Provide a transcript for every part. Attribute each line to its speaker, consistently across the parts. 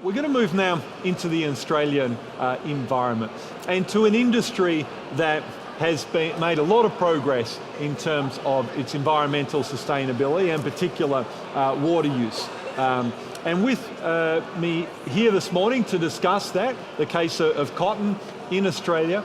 Speaker 1: We're going to move now into the Australian environment and to an industry that has made a lot of progress in terms of its environmental sustainability and particular water use. And with me here this morning to discuss that, the case of cotton in Australia,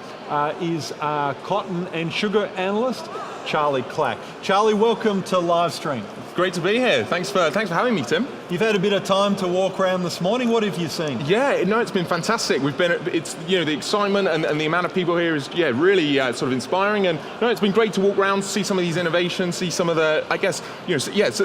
Speaker 1: is cotton and sugar analyst, Charlie Clack. Charlie, welcome to Livestream.
Speaker 2: Great to be here. Thanks for having me, Tim.
Speaker 1: You've had a bit of time to walk around this morning. What have you seen?
Speaker 2: Yeah, no, it's been fantastic. It's the excitement and the amount of people here is really sort of inspiring. And no, it's been great to walk around, see some of these innovations, see some of the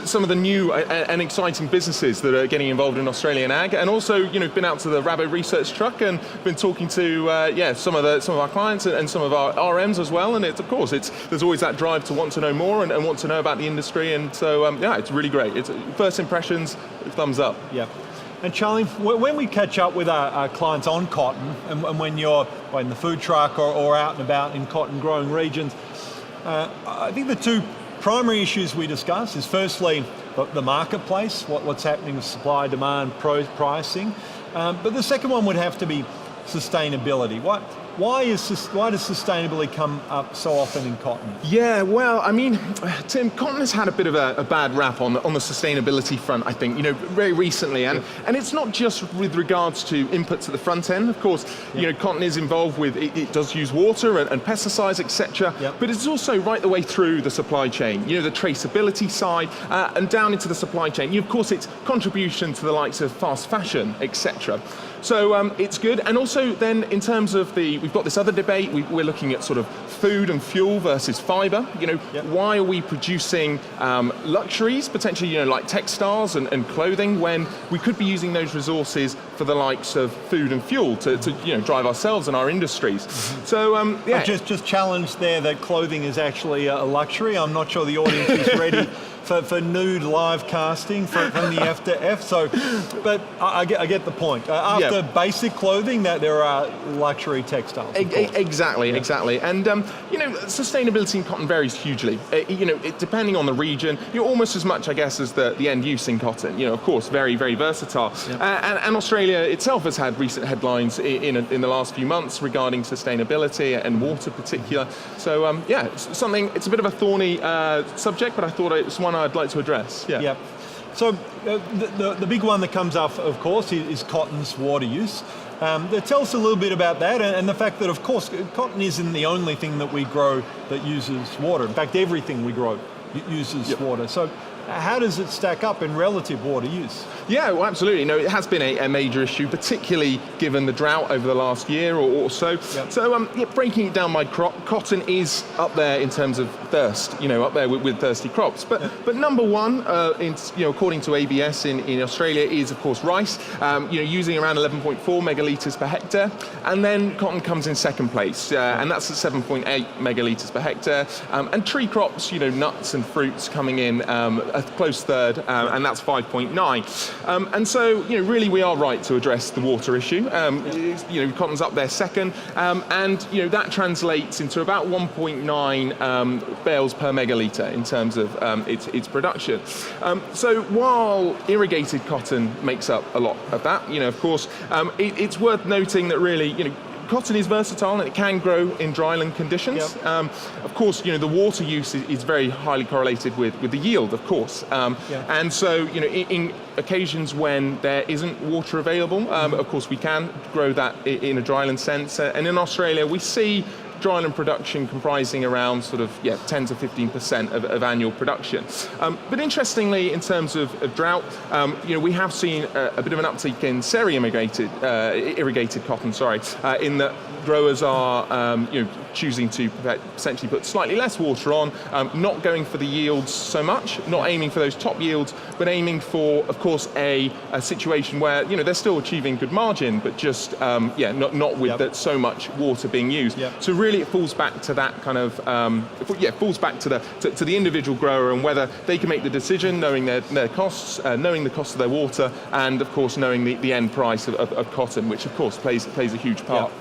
Speaker 2: some of the new and exciting businesses that are getting involved in Australian ag. And also been out to the RaboResearch truck and been talking to some of our clients and some of our RMs as well. And there's always that drive to want to know more and want to know about the industry. And so it's really great. It's first impressions. Thumbs up.
Speaker 1: Yeah. And Charlie, when we catch up with our clients on cotton, and when you're in the food truck or out and about in cotton growing regions, I think the two primary issues we discuss is firstly the marketplace, what's happening with supply, demand, pricing. But the second one would have to be sustainability. Why does sustainability come up so often in cotton?
Speaker 2: Yeah, well, I mean, Tim, cotton has had a bit of a bad rap on the sustainability front, I think, very recently. And it's not just with regards to inputs at the front end. Of course, cotton is involved with, it does use water and pesticides, etc. But it's also right the way through the supply chain, the traceability side and down into the supply chain. Of course, its contribution to the likes of fast fashion, etc. So it's good. And also then in terms of we've got this other debate, we're looking at sort of food and fuel versus fiber. Why are we producing luxuries, potentially, like textiles and clothing, when we could be using those resources for the likes of food and fuel to drive ourselves and our industries. So
Speaker 1: yeah. Just challenge there that clothing is actually a luxury. I'm not sure the audience is ready for nude live casting from the F to F. So, but I get the point. After basic clothing, that there are luxury textiles.
Speaker 2: Exactly. And sustainability in cotton varies hugely. Depending on the region, you're almost as much, I guess, as the end use in cotton. Of course, very, very versatile. And Australia itself has had recent headlines in the last few months regarding sustainability and water, particular. So it's a bit of a thorny subject, but I thought it's one I'd like to address. Yeah.
Speaker 1: So the big one that comes up, of course, is cotton's water use. Tell us a little bit about that and the fact that, of course, cotton isn't the only thing that we grow that uses water. In fact, everything we grow uses water. So how does it stack up in relative water use?
Speaker 2: Yeah, well, absolutely. No, it has been a major issue, particularly given the drought over the last year or so. So breaking it down by crop, cotton is up there in terms of thirst, up there with thirsty crops. But number one, according to ABS in Australia, is of course rice, using around 11.4 megalitres per hectare. And then cotton comes in second place, and that's at 7.8 megalitres per hectare. And tree crops, nuts and fruits coming in a close third, and that's 5.9. And so, really we are right to address the water issue. Cotton's up there second, and that translates into about 1.9 bales per megalitre in terms of its production. So while irrigated cotton makes up a lot of that, of course, it's worth noting that really, cotton is versatile and it can grow in dryland conditions. Of course, the water use is very highly correlated with the yield, of course. And so, in occasions when there isn't water available, of course, we can grow that in a dryland sense. And in Australia, we see dryland production comprising around 10 to 15% of annual production. But interestingly, in terms of drought, we have seen a bit of an uptick in irrigated cotton, in that growers are choosing to essentially put slightly less water on, not going for the yields so much, not aiming for those top yields, but aiming for, of course, a situation where they're still achieving good margin, but just not with so much water being used. So really, it falls back to that kind of falls back to the individual grower and whether they can make the decision, knowing their costs, knowing the cost of their water, and of course knowing the end price of cotton, which of course plays a huge part.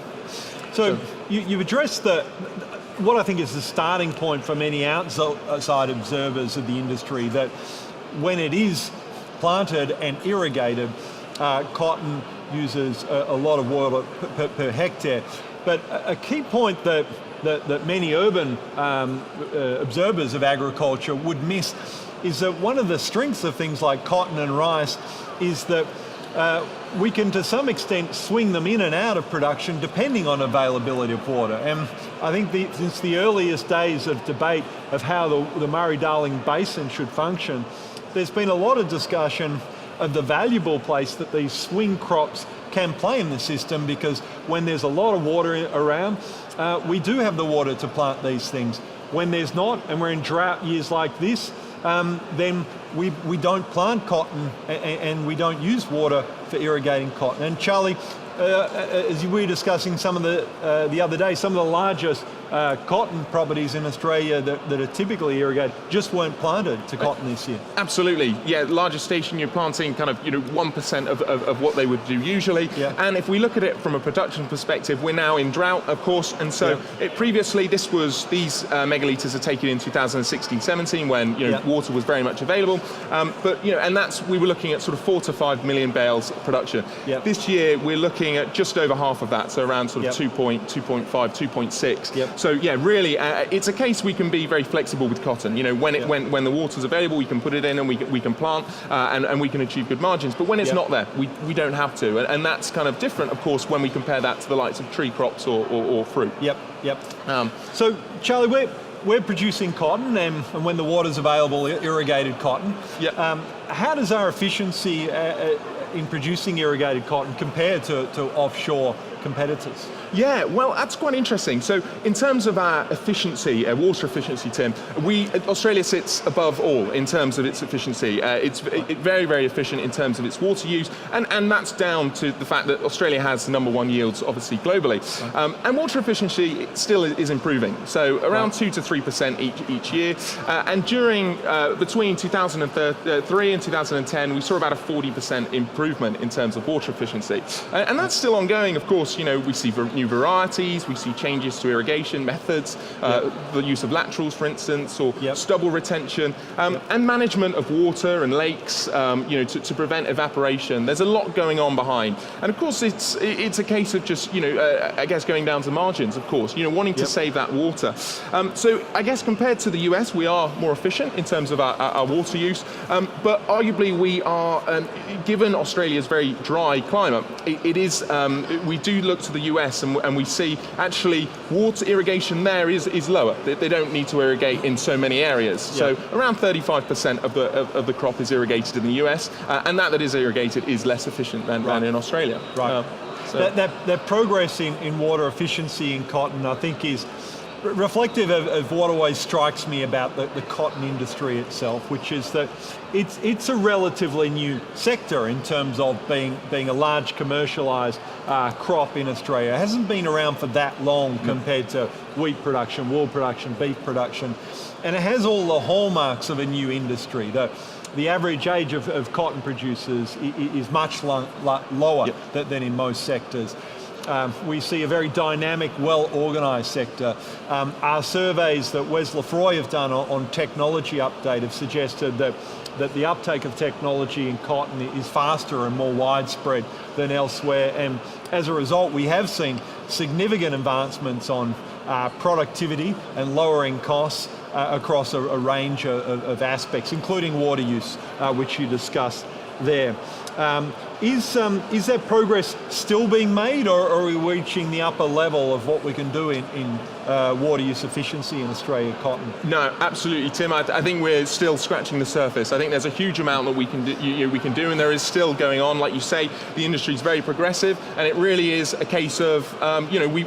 Speaker 1: So you've addressed what I think is the starting point for many outside observers of the industry, that when it is planted and irrigated, cotton uses a lot of water per hectare. But a key point that many urban observers of agriculture would miss is that one of the strengths of things like cotton and rice is that we can to some extent swing them in and out of production depending on availability of water. And I think since the earliest days of debate of how the Murray-Darling Basin should function, there's been a lot of discussion of the valuable place that these swing crops can play in the system, because when there's a lot of water around, we do have the water to plant these things. When there's not, and we're in drought years like this, then we don't plant cotton and we don't use water for irrigating cotton. And Charlie, as we were discussing some of the other day, some of the largest cotton properties in Australia that are typically irrigated just weren't planted to cotton this year.
Speaker 2: Absolutely, yeah. Largest station, you're planting kind of 1% of what they would do usually.
Speaker 1: Yeah.
Speaker 2: And if we look at it from a production perspective, we're now in drought, of course. And so previously, these megalitres are taken in 2016-17 when water was very much available. But and we were looking at sort of 4 to 5 million bales of production.
Speaker 1: Yep.
Speaker 2: This year we're looking at just over half of that, so around sort of 2.5, 2.6.
Speaker 1: Yep.
Speaker 2: So yeah, really, it's a case we can be very flexible with cotton. When the water's available, we can put it in and we can plant and we can achieve good margins. But when it's not there, we don't have to, and that's kind of different, of course, when we compare that to the likes of tree crops or fruit.
Speaker 1: Yep. So Charlie, we're producing cotton, and when the water's available, irrigated cotton.
Speaker 2: Yep.
Speaker 1: How does our efficiency in producing irrigated cotton compare to offshore competitors?
Speaker 2: Yeah, well, that's quite interesting. So in terms of our efficiency, water efficiency, Tim, Australia sits above all in terms of its efficiency. It's very, very efficient in terms of its water use, and that's down to the fact that Australia has the #1 yields, obviously, globally. And water efficiency still is improving, so around 2 to 3% each year. And between 2003 and 2010, we saw about a 40% improvement in terms of water efficiency. And that's still ongoing, of course. We see new varieties, we see changes to irrigation methods, the use of laterals, for instance, or stubble retention, and management of water and lakes, to prevent evaporation. There's a lot going on behind. And of course, it's a case of just, I guess, going down to margins, of course, wanting to save that water. So I guess compared to the US, we are more efficient in terms of our water use, but arguably we are, given Australia's very dry climate, we do look to the US and we see actually water irrigation there is lower. They don't need to irrigate in so many areas. So around 35% of the crop is irrigated in the US, and that is irrigated is less efficient than in Australia.
Speaker 1: Right. That progress in water efficiency in cotton, I think, is reflective of what always strikes me about the cotton industry itself, which is that it's a relatively new sector in terms of being a large commercialised crop in Australia. It hasn't been around for that long compared to wheat production, wool production, beef production, and it has all the hallmarks of a new industry. The average age of cotton producers is much lower than in most sectors. We see a very dynamic, well-organised sector. Our surveys that Wes Lefroy have done on technology update have suggested that the uptake of technology in cotton is faster and more widespread than elsewhere, and as a result we have seen significant advancements on productivity and lowering costs across a range of aspects, including water use, which you discussed there. Is that progress still being made, or are we reaching the upper level of what we can do in water use efficiency in Australia cotton?
Speaker 2: No, absolutely, Tim. I think we're still scratching the surface. I think there's a huge amount that we can do, and there is still going on. Like you say, the industry is very progressive, and it really is a case of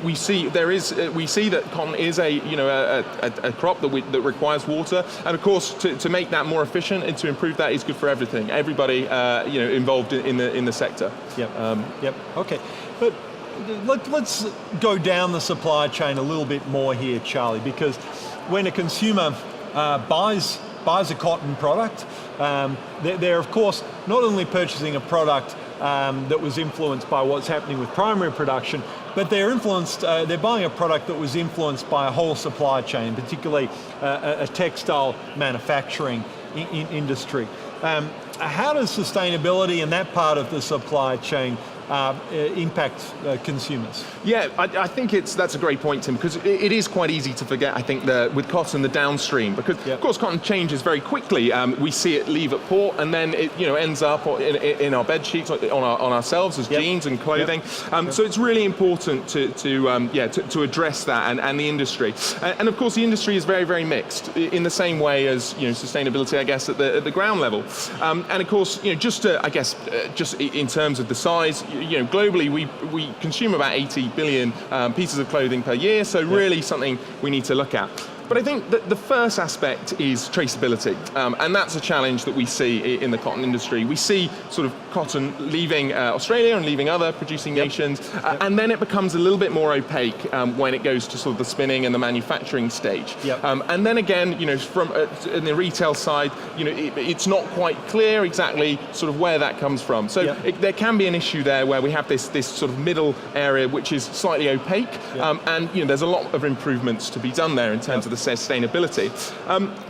Speaker 2: we see that cotton is a crop that requires water, and of course to make that more efficient and to improve that is good for everything. Everybody involved in the sector.
Speaker 1: Okay, but let's go down the supply chain a little bit more here, Charlie, because when a consumer buys a cotton product, they're of course not only purchasing a product that was influenced by what's happening with primary production, but they're buying a product that was influenced by a whole supply chain, particularly a textile manufacturing industry. How does sustainability in that part of the supply chain impact consumers?
Speaker 2: Yeah, I think that's a great point, Tim, because it is quite easy to forget, I think, with cotton, the downstream, because of course cotton changes very quickly. We see it leave at port, and then it ends up in our bed sheets, on ourselves as jeans and clothing. So it's really important to address that and the industry. And of course, the industry is very, very mixed in the same way as sustainability, I guess, at the ground level. And of course, just in terms of the size, globally we consume about 80 billion pieces of clothing per year. So really something we need to look at. But I think that the first aspect is traceability, and that's a challenge that we see in the cotton industry. We see sort of cotton leaving Australia and leaving other producing nations, and then it becomes a little bit more opaque when it goes to sort of the spinning and the manufacturing stage. And then again, from in the retail side, it's not quite clear exactly sort of where that comes from. So there can be an issue there where we have this sort of middle area which is slightly opaque, and there's a lot of improvements to be done there in terms of the sustainability.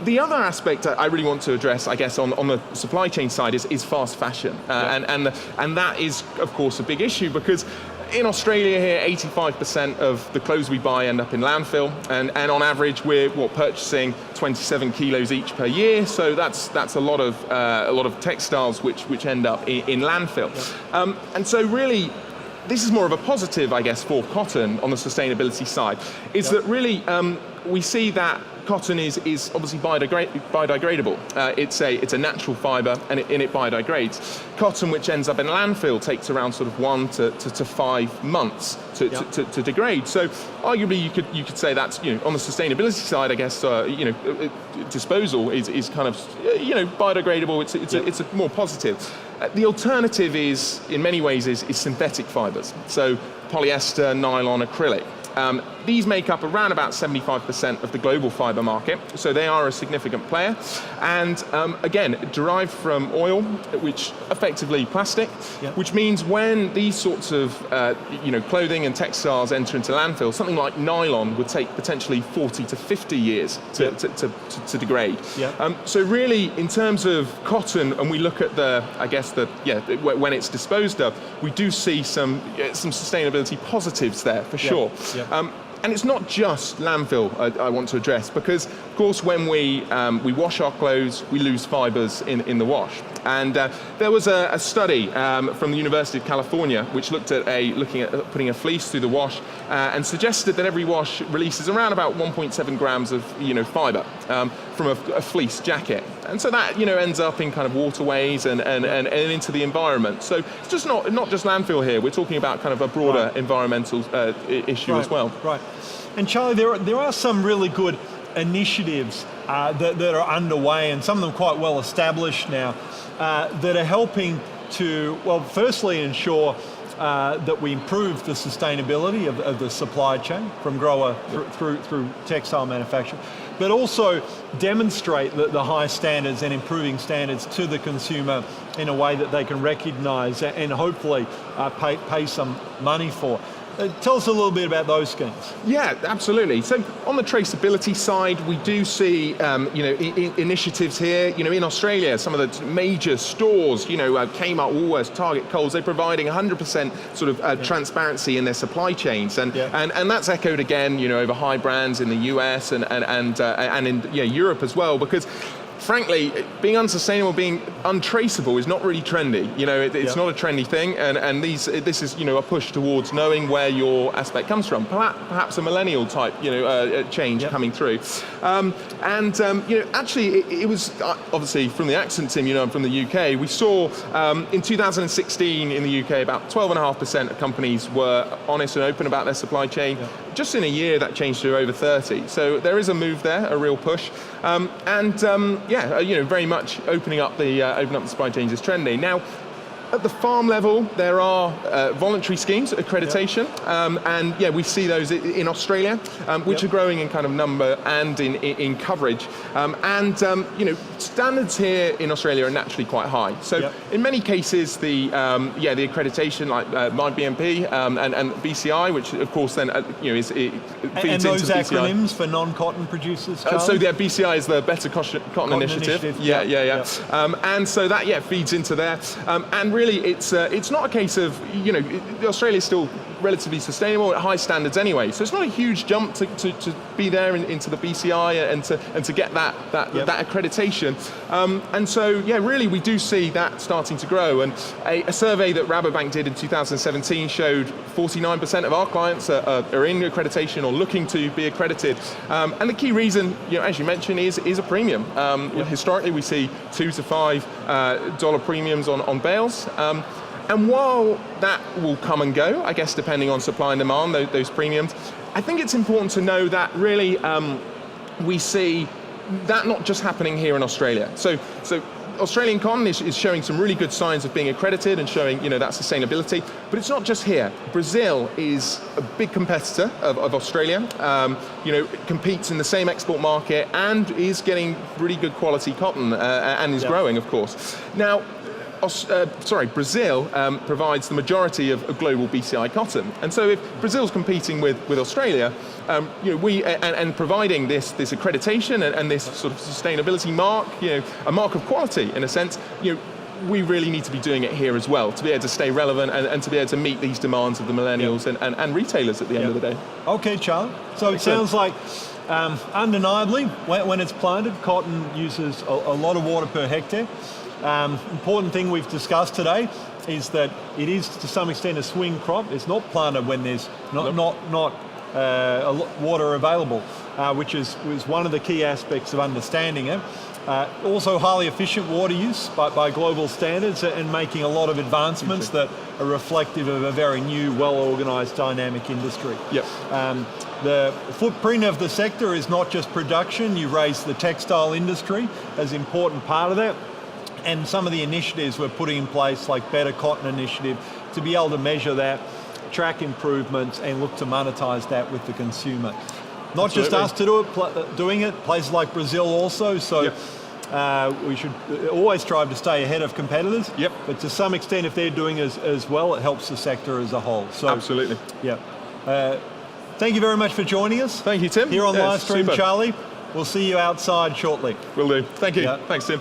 Speaker 2: The other aspect I really want to address, I guess, on the supply chain side is fast fashion, and that is, of course, a big issue because in Australia here, 85% of the clothes we buy end up in landfill, and on average we're purchasing 27 kilos each per year. So that's a lot of textiles which end up in landfill, and so really, this is more of a positive, I guess, for cotton on the sustainability side, is that really we see that cotton is obviously biodegradable. It's a natural fibre, and it biodegrades. Cotton, which ends up in landfill, takes around sort of 1 to 5 months to degrade. So arguably, you could say that's on the sustainability side, I guess disposal is kind of biodegradable. It's a more positive. The alternative is, in many ways, is synthetic fibres. So polyester, nylon, acrylic. These make up around about 75% of the global fibre market, so they are a significant player. And again, derived from oil, which effectively plastic, which means when these sorts of clothing and textiles enter into landfill, something like nylon would take potentially 40 to 50 years to degrade. So really, in terms of cotton, and we look at when it's disposed of, we do see some sustainability positives there for sure. And it's not just landfill I want to address, because of course when we wash our clothes, we lose fibres in the wash. And there was a study from the University of California which looking at putting a fleece through the wash and suggested that every wash releases around about 1.7 grams of fibre from a fleece jacket. And so that ends up in kind of waterways and into the environment. So it's just not just landfill here. We're talking about kind of a broader environmental issue as well.
Speaker 1: Right. And Charlie, there are some really good initiatives that are underway, and some of them quite well established now, that are helping to, well, firstly ensure that we improve the sustainability of the supply chain from grower through textile manufacture, but also demonstrate the high standards and improving standards to the consumer in a way that they can recognise and hopefully pay some money for. Tell us a little bit about those schemes. Yeah,
Speaker 2: absolutely. So on the traceability side, we do see initiatives here. In Australia, some of the major stores, Kmart, Woolworths, Target, Coles, they're providing 100% sort of transparency in their supply chains, and that's echoed again, over high brands in the US and in Europe as well, because frankly, being unsustainable, being untraceable is not really trendy. It's not a trendy thing, and this is a push towards knowing where your aspect comes from. Perhaps a millennial type change coming through. Actually, it was obviously from the accent, Tim. I'm from the UK. We saw in 2016 in the UK about 12.5% of companies were honest and open about their supply chain. Just in a year, that changed to over 30. So there is a move there, a real push, very much opening up the supply chains is trendy. Now, at the farm level, there are voluntary schemes, accreditation, and we see those in Australia, which are growing in kind of number and in coverage. Standards here in Australia are naturally quite high. So in many cases, the accreditation, like MyBMP and BCI, which of course then feeds into BCI.
Speaker 1: And those acronyms for non-cotton producers, Charlie?
Speaker 2: So BCI is the Better Cotton Initiative. And so that feeds into there. And really, it's not a case of, Australia is still relatively sustainable at high standards anyway. So it's not a huge jump to be there into the BCI and to get that accreditation. And so, yeah, really we do see that starting to grow. And a survey that Rabobank did in 2017 showed 49% of our clients are in accreditation or looking to be accredited. And the key reason, as you mentioned, is a premium. Historically, we see $2 to $5 premiums on bales. And while that will come and go, I guess depending on supply and demand, those premiums, I think it's important to know that really we see that not just happening here in Australia. So Australian cotton is showing some really good signs of being accredited and showing that sustainability, but it's not just here. Brazil is a big competitor of Australia, competes in the same export market and is getting really good quality cotton and is growing, of course. Now, Brazil provides the majority of global BCI cotton, and so if Brazil's competing with Australia, we and providing this accreditation and this sort of sustainability mark, a mark of quality in a sense, we really need to be doing it here as well to be able to stay relevant and to be able to meet these demands of the millennials and retailers at the end of the day. Okay,
Speaker 1: Charlie. So it sounds like undeniably when it's planted, cotton uses a lot of water per hectare. Important thing we've discussed today is that it is to some extent a swing crop. It's not planted when there's not water available, which is one of the key aspects of understanding it. Also highly efficient water use by global standards and making a lot of advancements that are reflective of a very new, well-organised, dynamic industry.
Speaker 2: Yep.
Speaker 1: The footprint of the sector is not just production. You raise the textile industry as an important part of that. And some of the initiatives we're putting in place, like Better Cotton Initiative, to be able to measure that, track improvements, and look to monetize that with the consumer. Not just us doing it, places like Brazil also. So we should always strive to stay ahead of competitors.
Speaker 2: Yep.
Speaker 1: But to some extent, if they're doing as well, it helps the sector as a whole. So,
Speaker 2: absolutely.
Speaker 1: Yeah. Thank you very much for joining us.
Speaker 2: Thank you, Tim.
Speaker 1: Here on Livestream, Charlie. We'll see you outside shortly.
Speaker 2: Will do. Thank you. Yeah. Thanks, Tim.